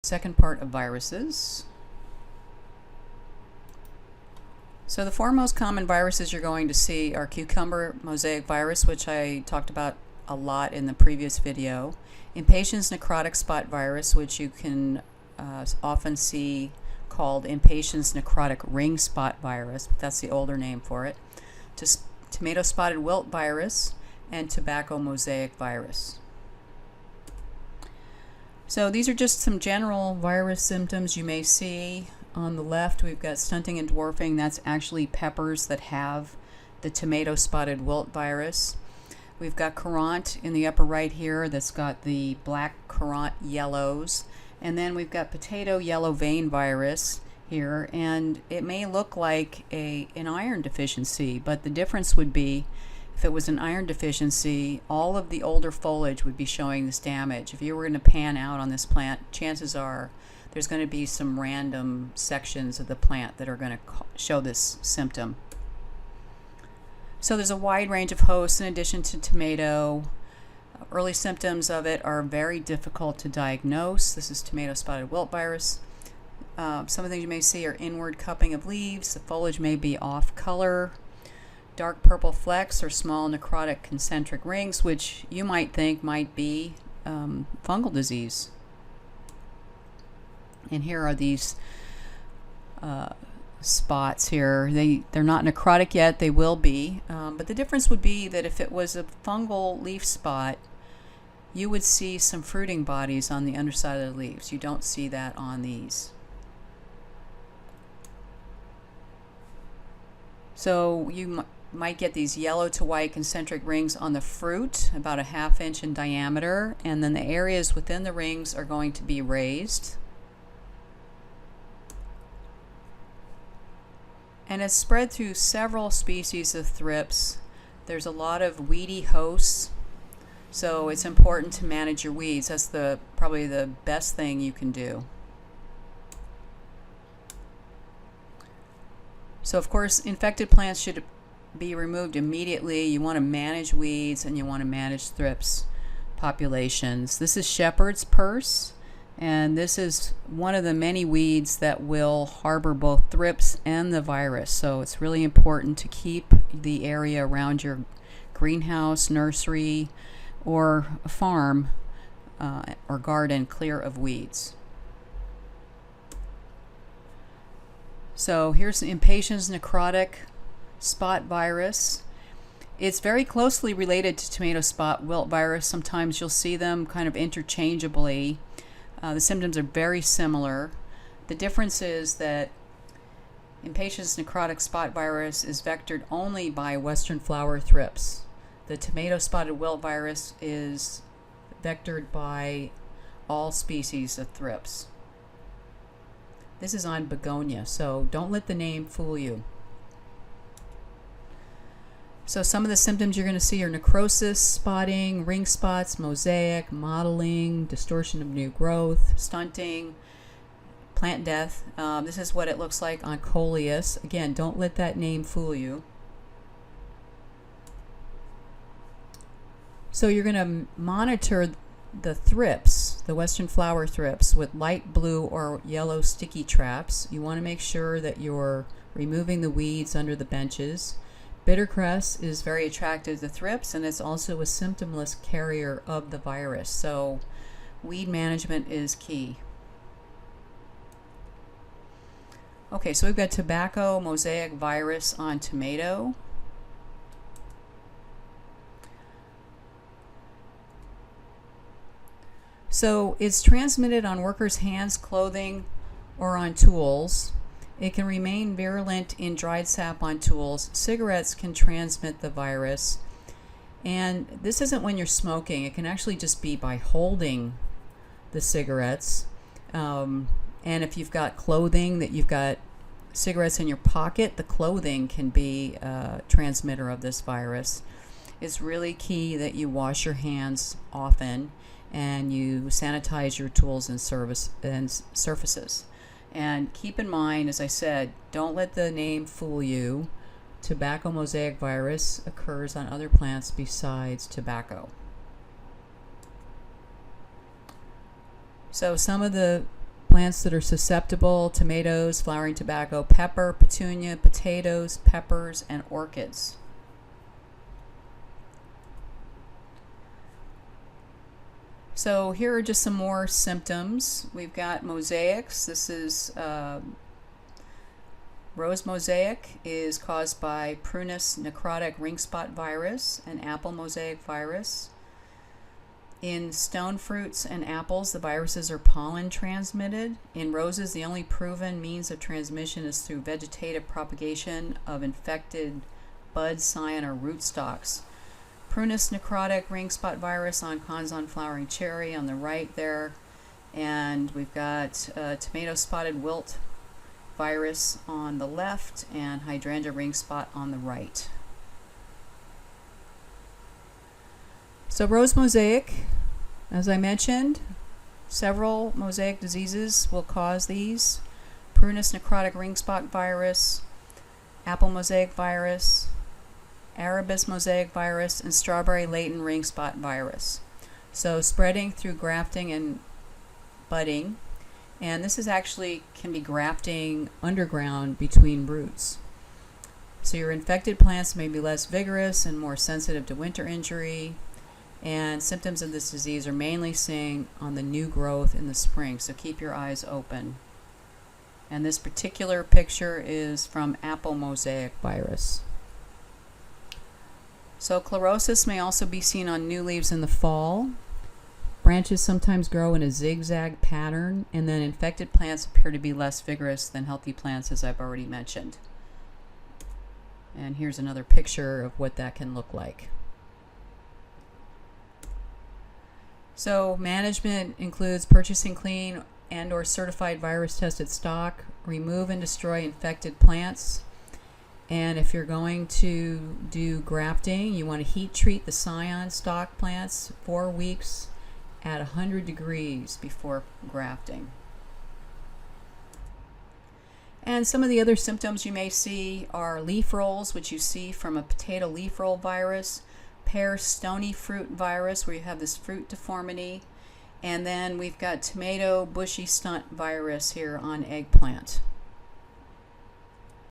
Second part of viruses. So the four most common viruses you're going to see are cucumber mosaic virus, which I talked about a lot in the previous video, impatiens necrotic spot virus, which you can often see called impatiens necrotic ring spot virus, but that's the older name for it, tomato spotted wilt virus, and tobacco mosaic virus. So these are just some general virus symptoms you may see. On the left, we've got stunting and dwarfing. That's actually peppers that have the tomato spotted wilt virus. We've got currant in the upper right here that's got the black currant yellows. And then we've got potato yellow vein virus here, and it may look like an iron deficiency, but the difference would be if it was an iron deficiency, all of the older foliage would be showing this damage. If you were going to pan out on this plant, chances are there's going to be some random sections of the plant that are going to show this symptom. So there's a wide range of hosts in addition to tomato. Early symptoms of it are very difficult to diagnose. This is tomato spotted wilt virus. Some of the things you may see are inward cupping of leaves. The foliage may be off color. Dark purple flecks or small necrotic concentric rings, which you might think might be fungal disease. And here are these spots here. They're not necrotic yet. They will be. But the difference would be that if it was a fungal leaf spot, you would see some fruiting bodies on the underside of the leaves. You don't see that on these. So you might get these yellow to white concentric rings on the fruit, about a ½ inch in diameter, and then the areas within the rings are going to be raised. And it's spread through several species of thrips. There's a lot of weedy hosts, so it's important to manage your weeds. That's probably the best thing you can do. So of course, infected plants should be removed immediately. You want to manage weeds and you want to manage thrips populations. This is shepherd's purse, and this is one of the many weeds that will harbor both thrips and the virus. So it's really important to keep the area around your greenhouse, nursery, or farm or garden clear of weeds. So here's the impatiens necrotic spot virus. It's very closely related to tomato spot wilt virus. Sometimes you'll see them kind of interchangeably. The symptoms are very similar. The difference is that impatiens necrotic spot virus is vectored only by western flower thrips. The tomato spotted wilt virus is vectored by all species of thrips. This is on begonia, so don't let the name fool you. So some of the symptoms you're going to see are necrosis, spotting, ring spots, mosaic, mottling, distortion of new growth, stunting, plant death. This is what it looks like on coleus. Again, don't let that name fool you. So you're going to monitor the thrips, the western flower thrips, with light blue or yellow sticky traps. You want to make sure that you're removing the weeds under the benches. Bittercress is very attractive to thrips, and it's also a symptomless carrier of the virus. So weed management is key. Okay, so we've got tobacco mosaic virus on tomato. So it's transmitted on workers' hands, clothing, or on tools. It can remain virulent in dried sap on tools. Cigarettes can transmit the virus. And this isn't when you're smoking. It can actually just be by holding the cigarettes. And if you've got clothing, that you've got cigarettes in your pocket, the clothing can be a transmitter of this virus. It's really key that you wash your hands often and you sanitize your tools and surfaces. And keep in mind, as I said, don't let the name fool you. Tobacco mosaic virus occurs on other plants besides tobacco. So some of the plants that are susceptible: tomatoes, flowering tobacco, pepper, petunia, potatoes, peppers, and orchids. So here are just some more symptoms. We've got mosaics. This is rose mosaic is caused by Prunus necrotic ring spot virus and apple mosaic virus. In stone fruits and apples, the viruses are pollen transmitted. In roses, the only proven means of transmission is through vegetative propagation of infected bud, scion, or rootstocks. Prunus necrotic ring spot virus on Konzon flowering cherry on the right there. And we've got tomato spotted wilt virus on the left and hydrangea ring spot on the right. So rose mosaic, as I mentioned, several mosaic diseases will cause these: Prunus necrotic ring spot virus, apple mosaic virus, Arabis mosaic virus, and strawberry latent ring spot virus. So spreading through grafting and budding, and this is actually can be grafting underground between roots. So your infected plants may be less vigorous and more sensitive to winter injury, and symptoms of this disease are mainly seen on the new growth in the spring, so keep your eyes open. And this particular picture is from apple mosaic virus. So chlorosis may also be seen on new leaves in the fall. Branches sometimes grow in a zigzag pattern, and then infected plants appear to be less vigorous than healthy plants, as I've already mentioned. And here's another picture of what that can look like. So management includes purchasing clean and or certified virus tested stock, remove and destroy infected plants, and if you're going to do grafting, you want to heat treat the scion stock plants 4 weeks at 100 degrees before grafting. And some of the other symptoms you may see are leaf rolls, which you see from a potato leaf roll virus, pear stony fruit virus, where you have this fruit deformity, and then we've got tomato bushy stunt virus here on eggplant.